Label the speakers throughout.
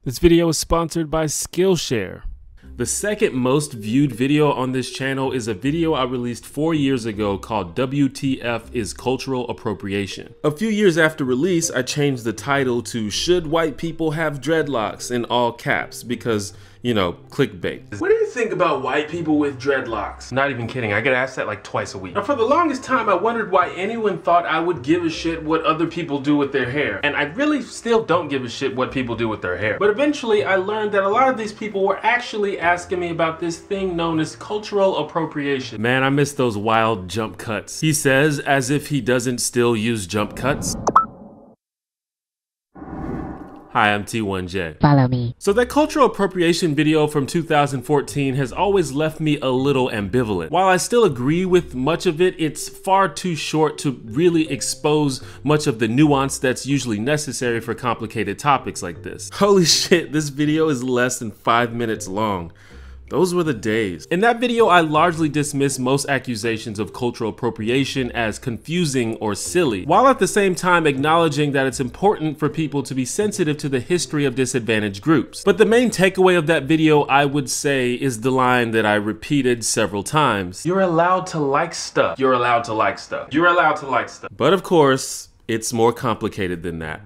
Speaker 1: This video is sponsored by Skillshare. The second most viewed video on this channel is a video I released 4 years ago called WTF is Cultural Appropriation. A few years after release, I changed the title to Should White People Have Dreadlocks in all caps because, you know, clickbait. What do you think about white people with dreadlocks? Not even kidding, I get asked that like twice a week. Now for the longest time I wondered why anyone thought I would give a shit what other people do with their hair. And I really still don't give a shit what people do with their hair. But eventually I learned that a lot of these people were actually asking me about this thing known as cultural appropriation. Man, I miss those wild jump cuts. He says as if he doesn't still use jump cuts. Hi, I'm T1J.
Speaker 2: Follow me.
Speaker 1: So that cultural appropriation video from 2014 has always left me a little ambivalent. While I still agree with much of it, it's far too short to really expose much of the nuance that's usually necessary for complicated topics like this. Holy shit, this video is less than 5 minutes long. Those were the days. In that video, I largely dismissed most accusations of cultural appropriation as confusing or silly, while at the same time acknowledging that it's important for people to be sensitive to the history of disadvantaged groups. But the main takeaway of that video, I would say, is the line that I repeated several times. You're allowed to like stuff. You're allowed to like stuff. You're allowed to like stuff. But of course, it's more complicated than that.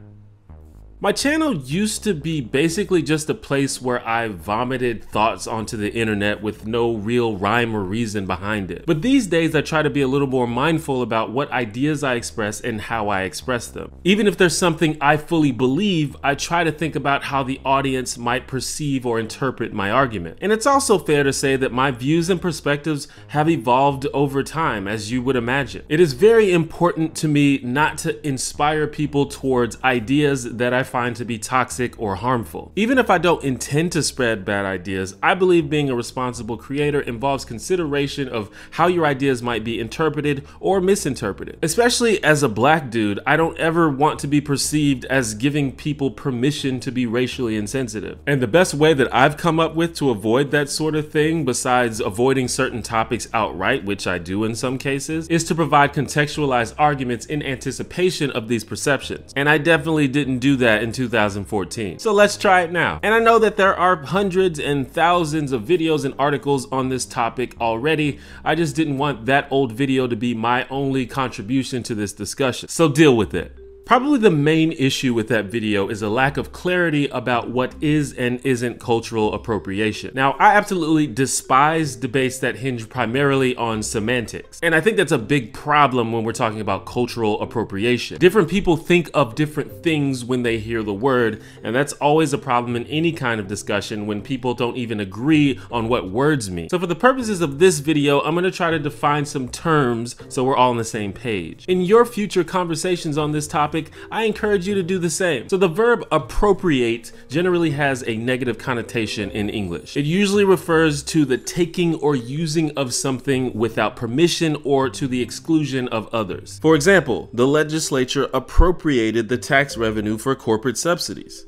Speaker 1: My channel used to be basically just a place where I vomited thoughts onto the internet with no real rhyme or reason behind it. But these days I try to be a little more mindful about what ideas I express and how I express them. Even if there's something I fully believe, I try to think about how the audience might perceive or interpret my argument. And it's also fair to say that my views and perspectives have evolved over time, as you would imagine. It is very important to me not to inspire people towards ideas that I find to be toxic or harmful. Even if I don't intend to spread bad ideas, I believe being a responsible creator involves consideration of how your ideas might be interpreted or misinterpreted. Especially as a black dude, I don't ever want to be perceived as giving people permission to be racially insensitive. And the best way that I've come up with to avoid that sort of thing, besides avoiding certain topics outright, which I do in some cases, is to provide contextualized arguments in anticipation of these perceptions. And I definitely didn't do that in 2014. So let's try it now. And I know that there are hundreds and thousands of videos and articles on this topic already. I just didn't want that old video to be my only contribution to this discussion. So deal with it. Probably the main issue with that video is a lack of clarity about what is and isn't cultural appropriation. Now, I absolutely despise debates that hinge primarily on semantics. And I think that's a big problem when we're talking about cultural appropriation. Different people think of different things when they hear the word, and that's always a problem in any kind of discussion when people don't even agree on what words mean. So for the purposes of this video, I'm gonna try to define some terms so we're all on the same page. In your future conversations on this topic, I encourage you to do the same. So the verb appropriate generally has a negative connotation in English. It usually refers to the taking or using of something without permission or to the exclusion of others. For example, the legislature appropriated the tax revenue for corporate subsidies.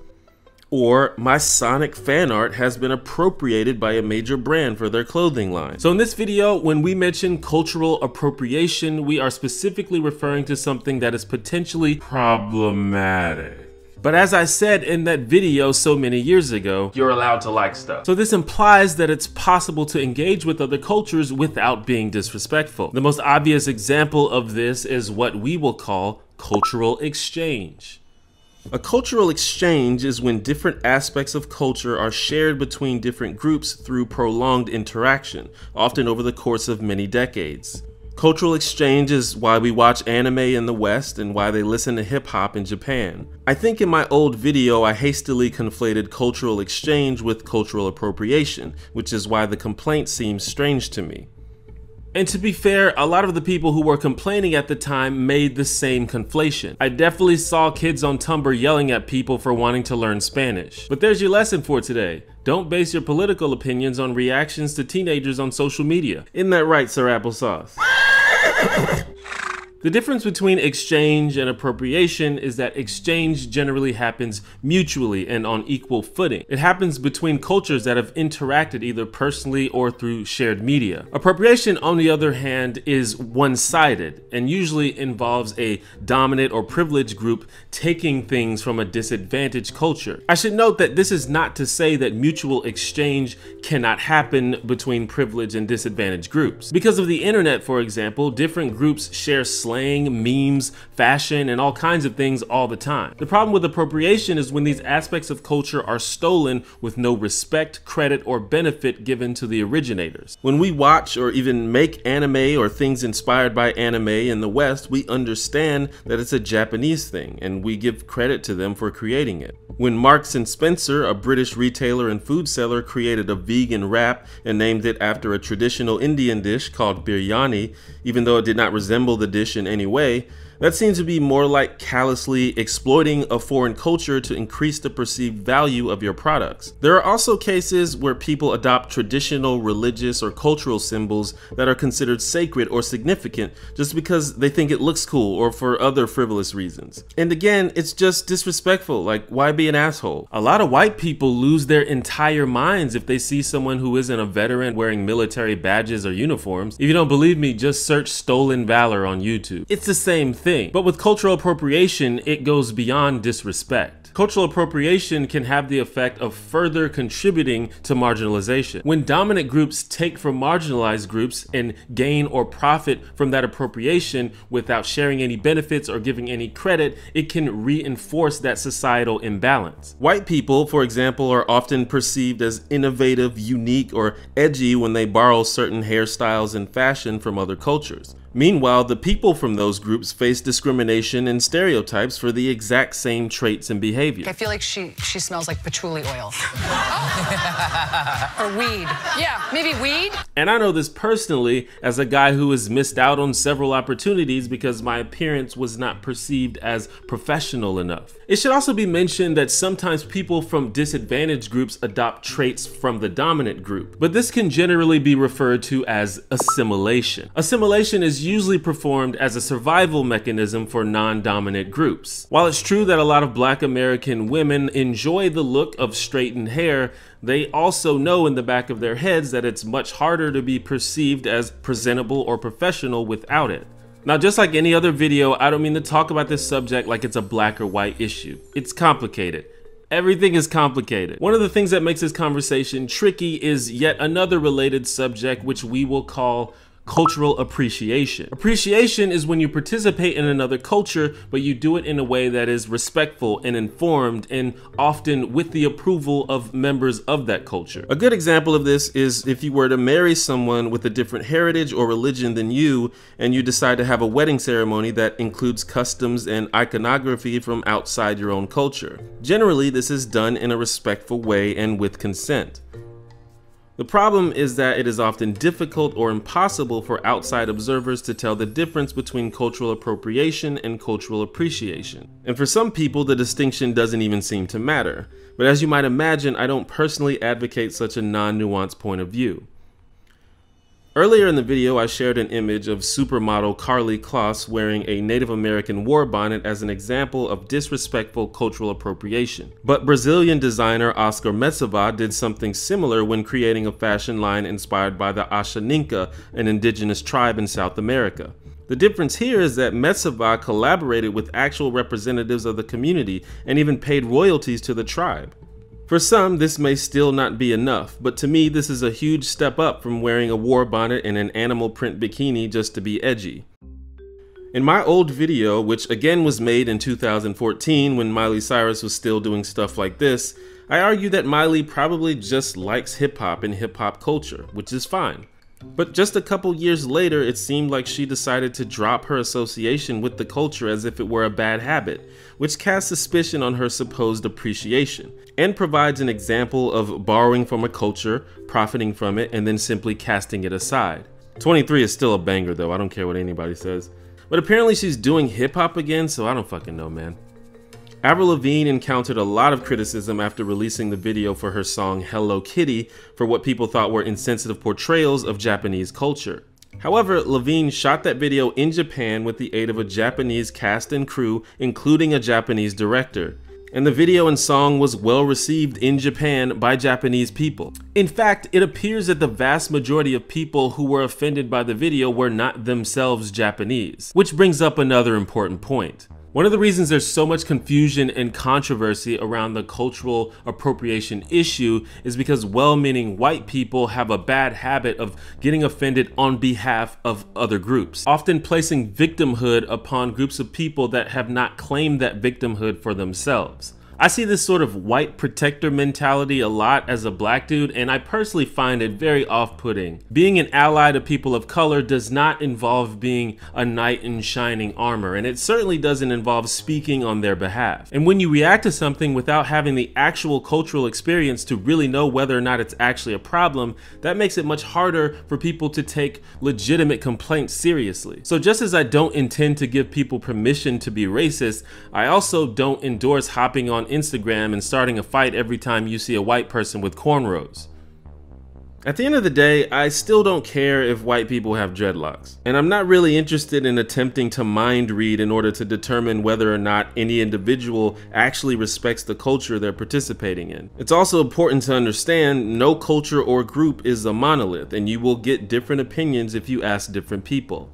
Speaker 1: Or my Sonic fan art has been appropriated by a major brand for their clothing line. So in this video, when we mention cultural appropriation, we are specifically referring to something that is potentially problematic. But as I said in that video so many years ago, you're allowed to like stuff. So this implies that it's possible to engage with other cultures without being disrespectful. The most obvious example of this is what we will call cultural exchange. A cultural exchange is when different aspects of culture are shared between different groups through prolonged interaction, often over the course of many decades. Cultural exchange is why we watch anime in the West and why they listen to hip-hop in Japan. I think in my old video I hastily conflated cultural exchange with cultural appropriation, which is why the complaint seems strange to me. And to be fair, a lot of the people who were complaining at the time made the same conflation. I definitely saw kids on Tumblr yelling at people for wanting to learn Spanish. But there's your lesson for today. Don't base your political opinions on reactions to teenagers on social media. Isn't that right, Sir Applesauce? The difference between exchange and appropriation is that exchange generally happens mutually and on equal footing. It happens between cultures that have interacted either personally or through shared media. Appropriation, on the other hand, is one-sided and usually involves a dominant or privileged group taking things from a disadvantaged culture. I should note that this is not to say that mutual exchange cannot happen between privileged and disadvantaged groups. Because of the internet, for example, different groups share slang, memes, fashion, and all kinds of things all the time. The problem with appropriation is when these aspects of culture are stolen with no respect, credit, or benefit given to the originators. When we watch or even make anime or things inspired by anime in the West, we understand that it's a Japanese thing, and we give credit to them for creating it. When Marks and Spencer, a British retailer and food seller, created a vegan wrap and named it after a traditional Indian dish called biryani, even though it did not resemble the dish in any way, that seems to be more like callously exploiting a foreign culture to increase the perceived value of your products. There are also cases where people adopt traditional religious or cultural symbols that are considered sacred or significant just because they think it looks cool or for other frivolous reasons. And again, it's just disrespectful. Like, why be an asshole? A lot of white people lose their entire minds if they see someone who isn't a veteran wearing military badges or uniforms. If you don't believe me, just search stolen valor on YouTube. It's the same thing. But with cultural appropriation, it goes beyond disrespect. Cultural appropriation can have the effect of further contributing to marginalization. When dominant groups take from marginalized groups and gain or profit from that appropriation without sharing any benefits or giving any credit, it can reinforce that societal imbalance. White people, for example, are often perceived as innovative, unique, or edgy when they borrow certain hairstyles and fashion from other cultures. Meanwhile, the people from those groups face discrimination and stereotypes for the exact same traits and behavior.
Speaker 2: I feel like she smells like patchouli oil. Or weed. Yeah, maybe weed.
Speaker 1: And I know this personally as a guy who has missed out on several opportunities because my appearance was not perceived as professional enough. It should also be mentioned that sometimes people from disadvantaged groups adopt traits from the dominant group, but this can generally be referred to as assimilation. Assimilation is usually performed as a survival mechanism for non-dominant groups. While it's true that a lot of Black American women enjoy the look of straightened hair, they also know in the back of their heads that it's much harder to be perceived as presentable or professional without it. Now, just like any other video, I don't mean to talk about this subject like it's a black or white issue. It's complicated. Everything is complicated. One of the things that makes this conversation tricky is yet another related subject, which we will call cultural appreciation. Appreciation is when you participate in another culture, but you do it in a way that is respectful and informed and often with the approval of members of that culture. A good example of this is if you were to marry someone with a different heritage or religion than you, and you decide to have a wedding ceremony that includes customs and iconography from outside your own culture. Generally, this is done in a respectful way and with consent. The problem is that it is often difficult or impossible for outside observers to tell the difference between cultural appropriation and cultural appreciation. And for some people, the distinction doesn't even seem to matter. But as you might imagine, I don't personally advocate such a non-nuanced point of view. Earlier in the video, I shared an image of supermodel Karlie Kloss wearing a Native American war bonnet as an example of disrespectful cultural appropriation. But Brazilian designer Oscar Metsava did something similar when creating a fashion line inspired by the Ashaninka, an indigenous tribe in South America. The difference here is that Metsava collaborated with actual representatives of the community and even paid royalties to the tribe. For some, this may still not be enough, but to me this is a huge step up from wearing a war bonnet and an animal print bikini just to be edgy. In my old video, which again was made in 2014 when Miley Cyrus was still doing stuff like this, I argue that Miley probably just likes hip-hop and hip-hop culture, which is fine. But just a couple years later, it seemed like she decided to drop her association with the culture as if it were a bad habit, which casts suspicion on her supposed appreciation, and provides an example of borrowing from a culture, profiting from it, and then simply casting it aside. 23 is still a banger though, I don't care what anybody says. But apparently she's doing hip-hop again, so I don't fucking know, man. Avril Lavigne encountered a lot of criticism after releasing the video for her song Hello Kitty for what people thought were insensitive portrayals of Japanese culture. However, Levine shot that video in Japan with the aid of a Japanese cast and crew, including a Japanese director. And the video and song was well received in Japan by Japanese people. In fact, it appears that the vast majority of people who were offended by the video were not themselves Japanese. Which brings up another important point. One of the reasons there's so much confusion and controversy around the cultural appropriation issue is because well-meaning white people have a bad habit of getting offended on behalf of other groups, often placing victimhood upon groups of people that have not claimed that victimhood for themselves. I see this sort of white protector mentality a lot as a black dude, and I personally find it very off-putting. Being an ally to people of color does not involve being a knight in shining armor, and it certainly doesn't involve speaking on their behalf. And when you react to something without having the actual cultural experience to really know whether or not it's actually a problem, that makes it much harder for people to take legitimate complaints seriously. So just as I don't intend to give people permission to be racist, I also don't endorse hopping on Instagram and starting a fight every time you see a white person with cornrows. At the end of the day, I still don't care if white people have dreadlocks. And I'm not really interested in attempting to mind read in order to determine whether or not any individual actually respects the culture they're participating in. It's also important to understand no culture or group is a monolith, and you will get different opinions if you ask different people.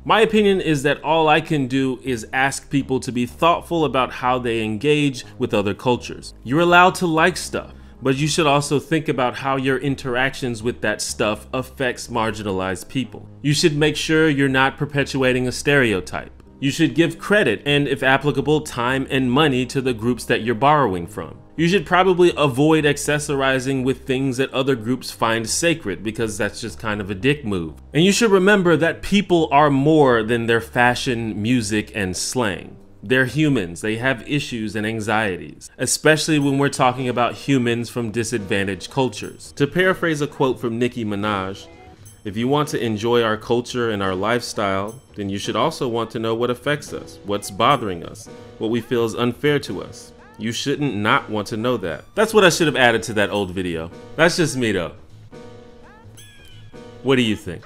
Speaker 1: My opinion is that all I can do is ask people to be thoughtful about how they engage with other cultures. You're allowed to like stuff, but you should also think about how your interactions with that stuff affects marginalized people. You should make sure you're not perpetuating a stereotype. You should give credit and, if applicable, time and money to the groups that you're borrowing from. You should probably avoid accessorizing with things that other groups find sacred, because that's just kind of a dick move. And you should remember that people are more than their fashion, music, and slang. They're humans. They have issues and anxieties, especially when we're talking about humans from disadvantaged cultures. To paraphrase a quote from Nicki Minaj, if you want to enjoy our culture and our lifestyle, then you should also want to know what affects us, what's bothering us, what we feel is unfair to us. You shouldn't not want to know that. That's what I should have added to that old video. That's just me though. What do you think?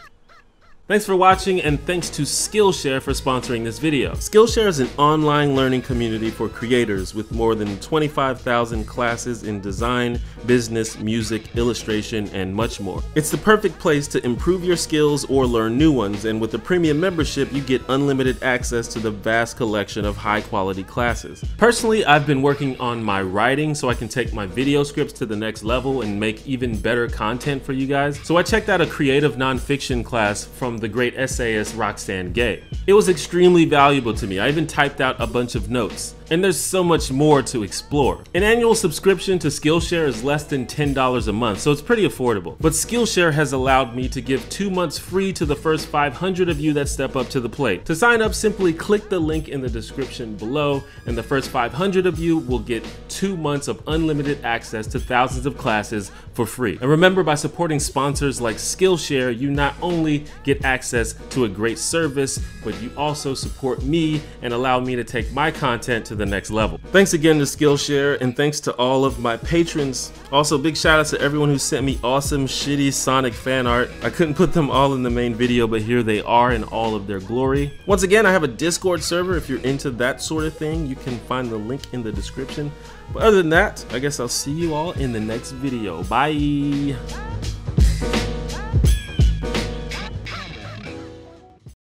Speaker 1: Thanks for watching, and thanks to Skillshare for sponsoring this video. Skillshare is an online learning community for creators with more than 25,000 classes in design, business, music, illustration, and much more. It's the perfect place to improve your skills or learn new ones, and with a premium membership, you get unlimited access to the vast collection of high-quality classes. Personally, I've been working on my writing so I can take my video scripts to the next level and make even better content for you guys. So I checked out a creative nonfiction class from the great essayist Roxane Gay. It was extremely valuable to me. I even typed out a bunch of notes. And there's so much more to explore. An annual subscription to Skillshare is less than $10 a month, so it's pretty affordable. But Skillshare has allowed me to give 2 months free to the first 500 of you that step up to the plate. To sign up, simply click the link in the description below, and the first 500 of you will get 2 months of unlimited access to thousands of classes for free. And remember, by supporting sponsors like Skillshare, you not only get access to a great service, but you also support me and allow me to take my content to the next level. Thanks again to Skillshare, and thanks to all of my patrons. Also, big shout out to everyone who sent me awesome shitty Sonic fan art. I couldn't put them all in the main video, but here they are in all of their glory. Once again, I have a Discord server. If you're into that sort of thing, you can find the link in the description. But other than that, I guess I'll see you all in the next video. Bye!